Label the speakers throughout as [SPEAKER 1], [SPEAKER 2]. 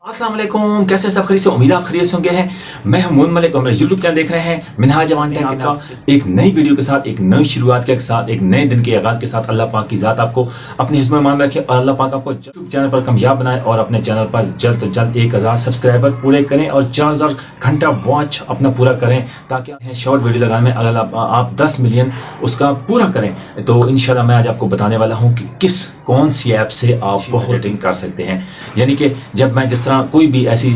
[SPEAKER 1] अस्सलाम वालेकुम, कैसे सब खरीद से उम्मीद आप खरीद से होंगे हैं। मैं हूं मून मलिक और मेरे यूट्यूब चैनल देख रहे हैं मिनहाज जवान टेक आपका एक नई वीडियो के साथ, एक नई शुरुआत के साथ, एक नए दिन के आगाज के साथ। अल्लाह पाक की ज़ात आपको अपने हिस्से में मान रखे और अल्लाह पाक आपको यूट्यूब चैनल पर कामयाब बनाए और अपने चैनल पर जल्द से जल्द 1000 सब्सक्राइबर पूरे करें और 4000 घंटा वॉच अपना पूरा करें, ताकि शॉर्ट वीडियो लगाने में अगर आप 10 मिलियन उसका पूरा करें तो इंशाल्लाह मैं आज आपको बताने वाला हूँ कि कौन सी ऐप से आप बहुत एडिटिंग कर सकते हैं। यानी कि जब मैं जिस तरह कोई भी ऐसी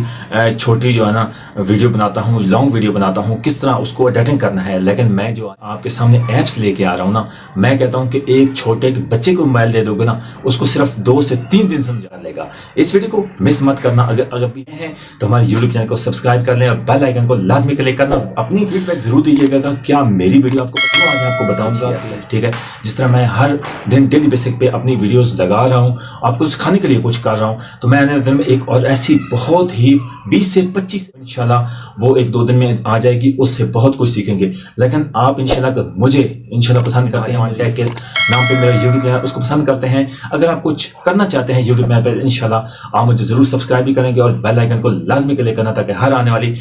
[SPEAKER 1] छोटी जो है ना वीडियो बनाता हूँ, लॉन्ग वीडियो बनाता हूँ, किस तरह उसको एडिटिंग करना है। लेकिन मैं जो आपके सामने ऐप्स लेके आ रहा हूँ ना, मैं कहता हूँ कि एक छोटे बच्चे को मोबाइल दे दोगे ना, उसको सिर्फ 2 से 3 दिन समझा लेगा। इस वीडियो को मिस मत करना। अगर भी हैं तो हमारे यूट्यूब चैनल को सब्सक्राइब कर लें और बेल आइकन को लाजमी क्लिक करना। अपनी फीडबैक जरूर दीजिएगा क्या मेरी वीडियो आपको पसंद, आज आपको बताऊंगा, ठीक है। जिस तरह मैं हर दिन डेली बेसिक पे अपनी वीडियोस लगा रहा हूँ, आपको सिखाने के लिए कुछ कर रहा हूँ, तो मैं आने दिन में एक और ऐसी बहुत ही 20 से 25 इंशाल्लाह वो 1-2 दिन में आ जाएगी, उससे बहुत कुछ सीखेंगे। लेकिन आप इंशाल्लाह मुझे इंशाल्लाह पसंद करते हैं, टेक के नाम पे मेरा यूट्यूब चैनल उसको पसंद करते हैं, अगर आप कुछ करना चाहते हैं यूट्यूब में पे इंशाल्लाह आप मुझे ज़रूर सब्सक्राइब भी करेंगे और बेल आइकन को लाजमी क्लिक करना, ताकि हर आने वाली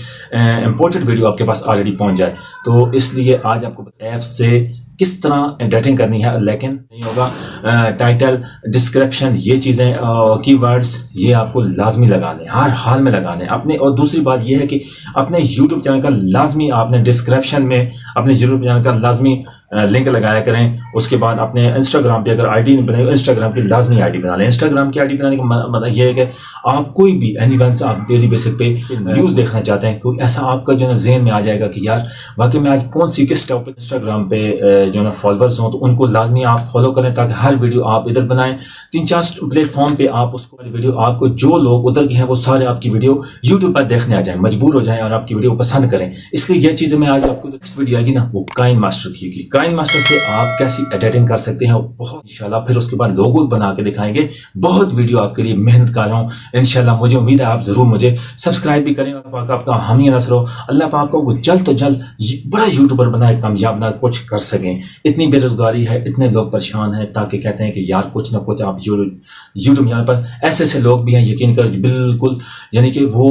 [SPEAKER 1] इंपॉर्टेंट वीडियो आपके पास ऑलरेडी पहुंच जाए। तो इसलिए आज आपको ऐप से किस तरह एडिटिंग करनी है, लेकिन नहीं होगा टाइटल, डिस्क्रिप्शन, ये चीज़ें, कीवर्ड्स, ये आपको लाजमी लगाने, हर हाल में लगाने अपने। और दूसरी बात ये है कि अपने यूट्यूब चैनल का लाजमी आपने डिस्क्रिप्शन में अपने यूट्यूब चैनल का लाजमी लिंक लगाया करें। उसके बाद अपने इंस्टाग्राम पे अगर आईडी नहीं बनाई, इंस्टाग्राम की लाजमी आईडी बना लें। इंस्टाग्राम की आईडी बनाने का मतलब ये है कि आप कोई भी एनीवन से आप डेली बेसिस पे न्यूज़ देखना चाहते हैं, कोई ऐसा आपका जो ना जहन में आ जाएगा कि यार वाकई में आज कौन सी किस टॉपिक इंस्टाग्राम पे जो ना फॉलोअर्स हों, तो उनको लाजमी आप फॉलो करें, ताकि हर वीडियो आप इधर बनाएं। 3-4 प्लेटफॉर्म पे आप उसको वीडियो, आपको जो लोग उधर के हैं वो सारे आपकी वीडियो यूट्यूब पर देखने आ जाए, मजबूर हो जाए और आपकी वीडियो पसंद करें। इसलिए यह चीज़ें मैं आज आपको नेक्स्ट वीडियो आएगी ना, वो काइन मास्टर की होगी। काइन मास्टर से आप कैसी एडिटिंग कर सकते हैं बहुत इंशाल्लाह, फिर उसके बाद लोगो बना के दिखाएंगे। बहुत वीडियो आपके लिए मेहनत कर रहा हूँ इंशाल्लाह। मुझे उम्मीद है आप जरूर मुझे सब्सक्राइब भी करें और आपका हामी नसर हो। अल्लाह पाक को जल्द तो जल्द बड़ा यूट्यूबर बनाए, कामयाब ना कुछ कर सकें। इतनी बेरोजगारी है, इतने लोग परेशान हैं, ताकि कहते हैं कि यार कुछ ना कुछ आप यूट्यूब चैनल पर ऐसे ऐसे लोग भी हैं, यकीन कर बिल्कुल, यानी कि वो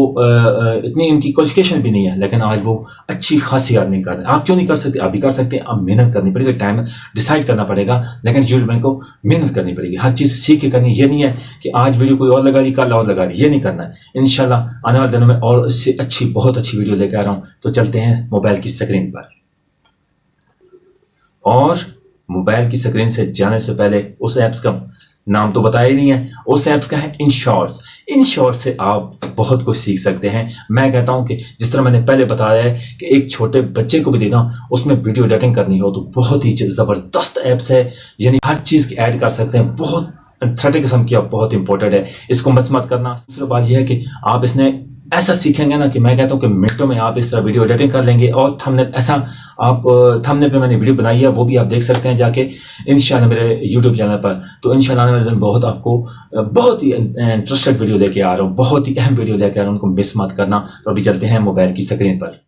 [SPEAKER 1] इतनी उनकी क्वालिफिकेशन भी नहीं है, लेकिन आज वो अच्छी खासी अर्निंग कर रहे हैं। आप क्यों नहीं कर सकते? आप भी कर सकते हैं। आप मेहनत करनी पड़ेगी, टाइम डिसाइड करना पड़ेगा, लेकिन यूट्यूब को मेहनत करनी पड़ेगी, हर चीज़ सीख के करनी। ये नहीं है कि आज वीडियो कोई और लगा रही, कल और लगा रही, ये नहीं करना है। इंशाल्लाह आने वाले दिनों में और इससे अच्छी, बहुत अच्छी वीडियो लेकर आ रहा हूँ। तो चलते हैं मोबाइल की स्क्रीन पर, और मोबाइल की स्क्रीन से जाने से पहले उस ऐप्स का नाम तो बताया ही नहीं है, उस ऐप्स का है InShorts। InShorts से आप बहुत कुछ सीख सकते हैं। मैं कहता हूं कि जिस तरह मैंने पहले बताया है कि एक छोटे बच्चे को भी देना, उसमें वीडियो एडिटिंग करनी हो, तो बहुत ही ज़बरदस्त ऐप्स है, यानी हर चीज़ की ऐड कर सकते हैं। बहुत 30 किस्म की, बहुत इंपॉर्टेंट है, इसको मत करना। दूसरी बात यह है कि आप इसने ऐसा सीखेंगे ना कि मैं कहता हूं कि मिनटों में आप इस तरह वीडियो एडिटिंग कर लेंगे। और थंबनेल, ऐसा आप थंबनेल पे मैंने वीडियो बनाई है, वो भी आप देख सकते हैं जाके इंशाल्लाह मेरे यूट्यूब चैनल पर। तो इंशाल्लाह आने वाले दिन बहुत आपको बहुत ही इंटरेस्टेड वीडियो लेके आ रहा हूँ, बहुत ही अहम वीडियो लेके आ रहा हूँ, उनको मिस मत करना। तो अभी चलते हैं मोबाइल की स्क्रीन पर।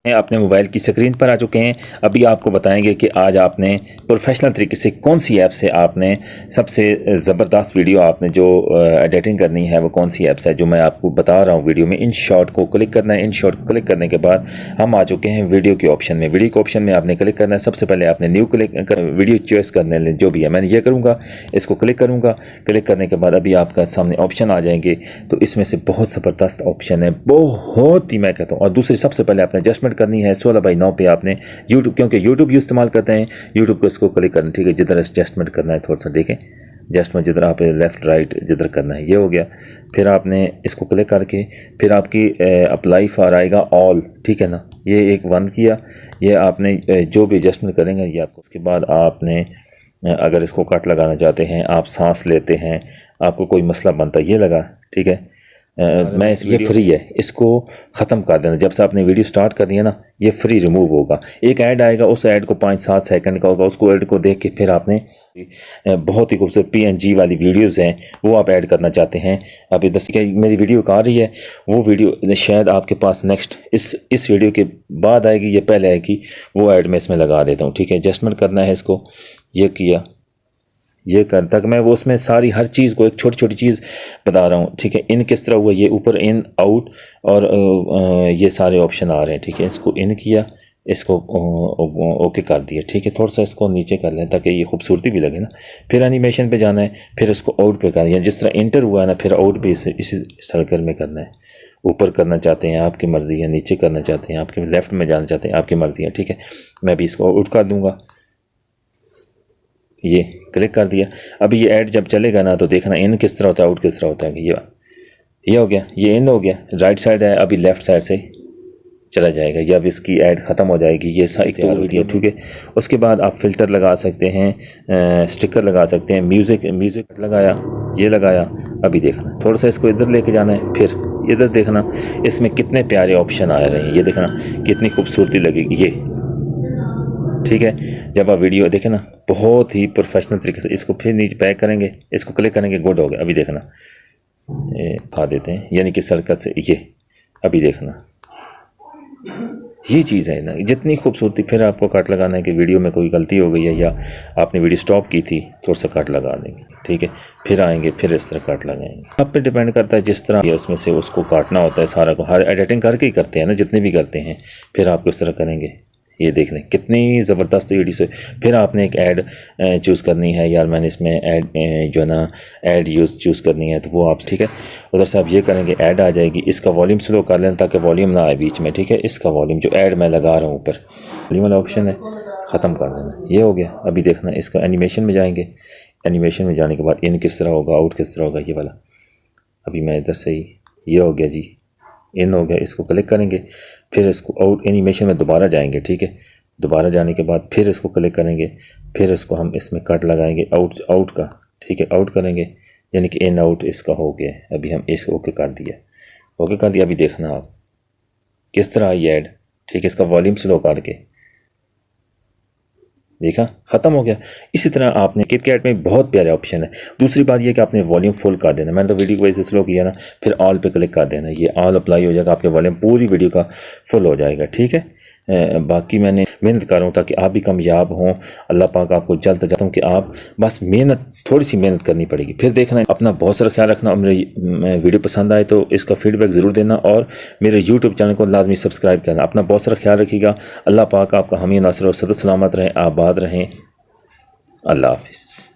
[SPEAKER 2] अपने मोबाइल की स्क्रीन पर आ चुके हैं। अभी आपको बताएंगे कि आज आपने प्रोफेशनल तरीके से कौन सी ऐप से आपने सबसे ज़बरदस्त वीडियो आपने जो एडिटिंग करनी है, वो कौन सी ऐप्स है जो मैं आपको बता रहा हूँ वीडियो में। InShort को क्लिक करना है। InShort को क्लिक करने के बाद हम आ चुके हैं वीडियो के ऑप्शन में। वीडियो के ऑप्शन में आपने क्लिक करना है। सबसे पहले आपने न्यू वीडियो चॉइस करने जो भी है, मैंने ये करूँगा, इसको क्लिक करूँगा। क्लिक करने के बाद अभी आपका सामने ऑप्शन आ जाएंगे, तो इसमें से बहुत ज़बरदस्त ऑप्शन है, बहुत ही मैं कहता हूँ। और दूसरी सबसे पहले आपने एडजस्टमेंट करनी है 16:9 पे आपने यूट्यूब, क्योंकि यूट्यूब इस्तेमाल करते हैं, यूट्यूब को इसको क्लिक करना, ठीक है। जिधर एडजस्टमेंट करना है थोड़ा सा देखें, एडजस्टमेंट जिधर आप लेफ़्ट राइट जिधर करना है, ये हो गया। फिर आपने इसको क्लिक करके फिर आपकी अप्लाई फॉर आएगा ऑल, ठीक है ना। ये एक 1 किया, ये आपने जो भी एडजस्टमेंट करेंगे ये आपको। उसके बाद आपने अगर इसको कट लगाना चाहते हैं, आप सांस लेते हैं, आपको कोई मसला बनता है, ये लगा, ठीक है। मैं इस ये फ्री है, इसको ख़त्म कर देना। जब से आपने वीडियो स्टार्ट करनी है ना, ये फ्री रिमूव होगा। एक ऐड आएगा, उस ऐड को 5-7 सेकंड का होगा, उसको ऐड को देख के फिर आपने बहुत ही खूबसूरत PNG वाली वीडियोस हैं वो आप ऐड करना चाहते हैं। अभी मेरी वीडियो आ रही है, वो वीडियो शायद आपके पास नेक्स्ट इस वीडियो के बाद आएगी या पहले आएगी, वो ऐड मैं इसमें लगा देता हूँ, ठीक है। एडजस्टमेंट करना है इसको, ये किया, ये कर तक मैं वो उसमें सारी हर चीज़ को एक छोटी छोटी चीज़ बता रहा हूँ, ठीक है। इन किस तरह हुआ, ये ऊपर इन आउट और ये सारे ऑप्शन आ रहे हैं, ठीक है। इसको इन किया, इसको ओके कर दिया, ठीक है। थोड़ा सा इसको नीचे कर लें ताकि ये खूबसूरती भी लगे ना। फिर एनिमेशन पे जाना है, फिर इसको आउट पे करना है, जिस तरह इंटर हुआ है ना, फिर आउट भी इसी सर्कल में करना है। ऊपर करना चाहते हैं आपकी मर्ज़ी है, नीचे करना चाहते हैं आपके, लेफ़्ट में जाना चाहते हैं आपकी मर्ज़ी है, ठीक है। मैं भी इसको आउट कर दूँगा, ये क्लिक कर दिया। अभी ये ऐड जब चलेगा ना तो देखना इन किस तरह होता है, आउट किस तरह होता है। ये हो गया, ये इन हो गया, राइट साइड है, अभी लेफ़्ट साइड से चला जाएगा। जब इसकी ऐड ख़त्म हो जाएगी ये सारी तैयार होती है, ठीक है। उसके बाद आप फ़िल्टर लगा सकते हैं, स्टिकर लगा सकते हैं, म्यूज़िक लगाया, ये लगाया। अभी देखना थोड़ा सा इसको इधर लेके जाना है, फिर इधर देखना इसमें कितने प्यारे ऑप्शन आ रहे हैं, ये देखना कितनी खूबसूरती लगेगी ये, ठीक है। जब आप वीडियो देखें ना बहुत ही प्रोफेशनल तरीके से, इसको फिर नीचे बैक करेंगे, इसको क्लिक करेंगे, गुड हो गया। अभी देखना पा देते हैं, यानी कि सर्कल से ये, अभी देखना ये चीज़ है ना, जितनी खूबसूरती। फिर आपको कट लगाना है कि वीडियो में कोई गलती हो गई है या आपने वीडियो स्टॉप की थी, थोड़ा सा कट लगा देंगे, ठीक है। फिर आएंगे, फिर इस तरह कट लगाएंगे। आप पे डिपेंड करता है जिस तरह उसमें से उसको काटना होता है सारा को, हर एडिटिंग करके ही करते हैं ना, जितने भी करते हैं। फिर आप उस तरह करेंगे, ये देख लें कितनी ज़बरदस्त वीडियो से। फिर आपने एक ऐड चूज़ करनी है, यार मैंने इसमें ऐड जो है ना ऐड चूज़ करनी है, तो वो आप, ठीक है, उधर से आप ये करेंगे, ऐड आ जाएगी। इसका वॉल्यूम स्लो कर लें ताकि वॉल्यूम ना आए बीच में, ठीक है। इसका वॉल्यूम जो ऐड मैं लगा रहा हूँ ऊपर वॉल्यूम वाला ऑप्शन है, ख़त्म कर देना। ये हो गया। अभी देखना इसका एनिमेशन में जाएंगे, एनिमेशन में जाने के बाद इन किस तरह होगा, आउट किस तरह होगा, ये वाला। अभी मैं इधर से ही, ये हो गया जी, इन हो गया। इसको क्लिक करेंगे, फिर इसको आउट एनिमेशन में दोबारा जाएंगे, ठीक है। दोबारा जाने के बाद फिर इसको क्लिक करेंगे, फिर इसको हम इसमें कट लगाएंगे आउट का, ठीक है। आउट करेंगे यानी कि इन आउट इसका हो गया। अभी हम इसको ओके कर दिया, ओके कर दिया। अभी देखना आप किस तरह आई ऐड, ठीक है। इसका वॉल्यूम स्लो करके देखा, ख़त्म हो गया। इसी तरह आपने कैपकट में बहुत प्यारे ऑप्शन है। दूसरी बात यह कि आपने वॉल्यूम फुल कर देना। मैंने तो वीडियो को वैसे स्लो किया ना, फिर ऑल पे क्लिक कर देना, ये ऑल अप्लाई हो जाएगा, आपके वॉल्यूम पूरी वीडियो का फुल हो जाएगा, ठीक है। बाकी मैंने मेहनत कर रहा हूँ ताकि आप भी कामयाब हों। अल्लाह पाक आपको जल्द चाहता हूँ कि आप बस मेहनत, थोड़ी सी मेहनत करनी पड़ेगी। फिर देखना, अपना बहुत सारा ख्याल रखना। और मेरे वीडियो पसंद आए तो इसका फीडबैक ज़रूर देना, और मेरे यूट्यूब चैनल को लाजमी सब्सक्राइब करना। अपना बहुत सारा ख्याल रखिएगा। अल्लाह पाक आपका हामी नासर और सद सलामत रहें, आबाद रहें। अल्लाह हाफिज़।